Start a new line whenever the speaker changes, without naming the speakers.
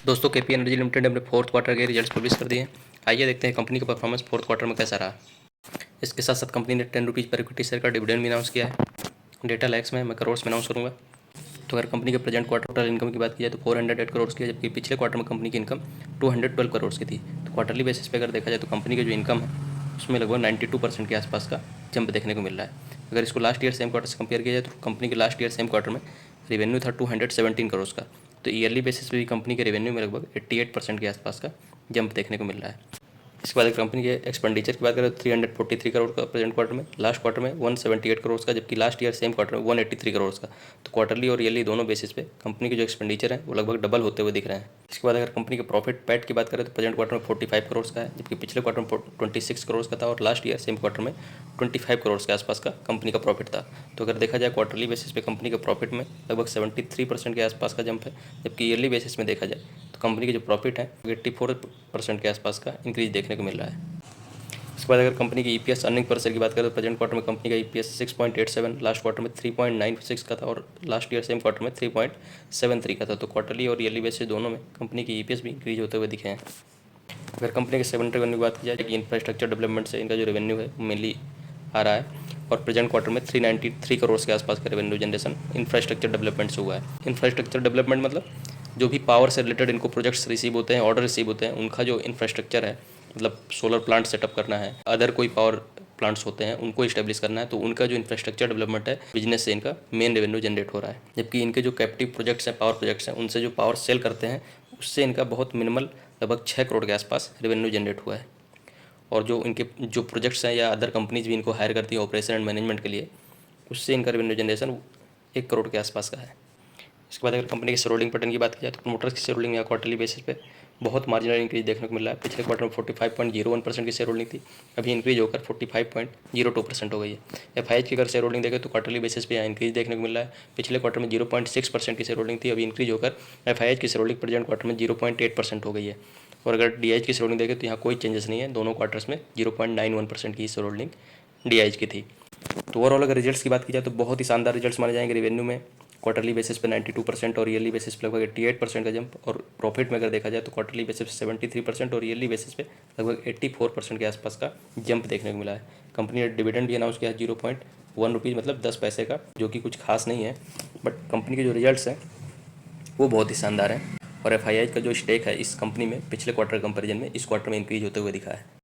दोस्तों KP energy limited ने अपने फोर्थ क्वार्टर के रिजल्ट्स पब्लिश कर दिए हैं। आइए देखते हैं कंपनी का परफॉर्मेंस फोर्थ क्वार्टर में कैसा रहा। इसके साथ साथ कंपनी ने 10 रुपीज़ पर इक्विटी शेयर का डिविडेंड भी अनाउंस किया है। डेटा लैक्स में मैं करोड़ में अनाउंस करूँगा। तो अगर कंपनी के प्रेजेंट क्वार्टर टोटल इनकम की बात की जाए तो 408 करोड़ की है, जबकि पिछले क्वार्टर में कंपनी की इनकम 212 करोड़ की थी। तो क्वार्टरली बेसिस पे अगर देखा जाए तो कंपनी की जो इनकम है उसमें लगभग 92% के आसपास का जंप देखने को मिल रहा है। अगर इसको लास्ट ईयर सेम क्वार्टर से कंपेयर किया जाए तो कंपनी के लास्ट ईयर सेम क्वार्टर में रेवेन्यू था 217 करोड़ का। तो ईयरली बेसिस पे भी कंपनी के रेवेन्यू में लगभग 88% के आसपास का जंप देखने को मिल रहा है। इसके बाद कंपनी के एक्सपेंडिचर की बात करें तो 343 करोड़ का प्रेजेंट क्वार्टर में, लास्ट क्वार्टर में 178 करोड़ का, जबकि लास्ट ईयर सेम क्वार्टर में 183 करोड़ का। तो क्वार्टरली और ईयरली दोनों बेसिस पे कंपनी के जो एक्सपेंडिचर है वो लगभग डबल होते हुए दिख रहे हैं। इसके बाद अगर कंपनी के प्रॉफिट पैट की बात करें तो प्रेजेंट क्वार्टर में 45 करोड़ का है, जबकि पिछले क्वार्टर में 26 करोड़ का था और लास्ट ईयर सेम क्वार्टर में 25 करोड़ के आसपास का कंपनी का प्रॉफिट था। तो अगर देखा जाए क्वार्टरली बेसिस पे कंपनी के प्रॉफिट में लगभग 73% के आसपास का जंप है, जबकि ईयरली बेसिस में देखा जाए तो कंपनी के जो प्रॉफिट है 84% के आसपास का इंक्रीज देखने को मिल रहा है। इसके बाद अगर कंपनी की ईपीएस अर्निंग पर शेयर की बात करें तो प्रेजेंट क्वार्टर में कंपनी का ईपीएस 6.87, लास्ट क्वार्टर में 3.96 का था और लास्ट ईयर सेम क्वार्टर में 3.73 का था। तो क्वार्टरली और ईयरली बेसिस दोनों में कंपनी की ईपीएस भी इंक्रीज होते हुए दिखे हैं। अगर कंपनी के सेगमेंट रेवेन्यू की बात की जाए कि इंफ्रास्ट्रक्चर डेवलपमेंट से इनका जो रेवेन्यू है वो मेनली आ रहा है और प्रेजेंट क्वार्टर में 393 करोड़ के आसपास का रेवेन्यू जनरेशन इंफ्रास्ट्रक्चर डेवलपमेंट से हुआ है। इंफ्रास्ट्रक्चर डेवलपमेंट मतलब जो भी पावर से रिलेटेड इनको प्रोजेक्ट्स रिसीव होते हैं, ऑर्डर रिसीव होते हैं, उनका जो इंफ्रास्ट्रक्चर है, मतलब सोलर प्लांट सेटअप करना है, अदर कोई पावर प्लांट्स होते हैं उनको इस्टेब्लिश करना है, तो उनका जो इंफ्रास्ट्रक्चर डेवलपमेंट है बिजनेस से इनका मेन रेवेन्यू जनरेट हो रहा है। जबकि इनके जो कैप्टिव प्रोजेक्ट्स हैं, पावर प्रोजेक्ट्स हैं, उनसे जो पावर सेल करते हैं उससे इनका बहुत मिनिमल लगभग 6 करोड़ के आसपास रेवेन्यू जनरेट हुआ है। और जो इनके जो प्रोजेक्ट्स हैं या अदर कंपनीज भी इनको हायर करती हैं ऑपरेशन एंड मैनेजमेंट के लिए, उससे इनका रेवेन्यू जनरेशन 1 करोड़ के आसपास का है। इसके बाद अगर कंपनी के शेयर होल्डिंग पैटर्न की बात की जाए तो प्रमोटर्स की शेयर होल्डिंग या क्वार्टरली बेसिस पे बहुत मार्जिनल इंक्रीज देखने को मिल रहा है। पिछले क्वार्टर में 45.01% की शेयर होल्डिंग थी, अभी इंक्रीज होकर 45.02% हो गई है। एफआईएच की अगर शेयर होल्डिंग देखें तो क्वार्टरली बेसिस पे यहाँ इंक्रीज देखने को मिल रहा है। पिछले क्वार्टर में 0.6% की शेयर होल्डिंग थी, अभी इंक्रीज होकर एफआईएच की शेयर होल्डिंग प्रेजेंट क्वार्टर में 0.8% हो गई है। और अगर डीआईएच की शेयर होल्डिंग देखें तो यहाँ कोई चेंजेस नहीं है, दोनों क्वार्टर्स में 0.91% की शेयर होल्डिंग डीआईएच की थी। तो ओवरऑल अगर रिजल्ट्स की बात की जाए तो बहुत ही शानदार रिजल्ट्स माने जाएंगे। रेवेन्यू में क्वार्टरली बेसिस पे 92% और ईयरली बेसिस पे लगभग 88% का जंप, और प्रॉफिट में अगर देखा जाए तो क्वार्टरली बेसिस पे 73% और ईयरली बेसिस पे लगभग 84% के आसपास का जंप देखने को मिला है। कंपनी ने डिविडेंड भी अनाउंस किया है 0.1 रुपीज़, मतलब 10 पैसे का, जो कि कुछ खास नहीं है, बट कंपनी के जो रिजल्ट्स हैं वो बहुत ही शानदार हैं। और एफआईआई का जो स्टेक है इस कंपनी में पिछले क्वार्टर कंपेरिजन में इस क्वार्टर में इंक्रीज होते हुए दिखा है।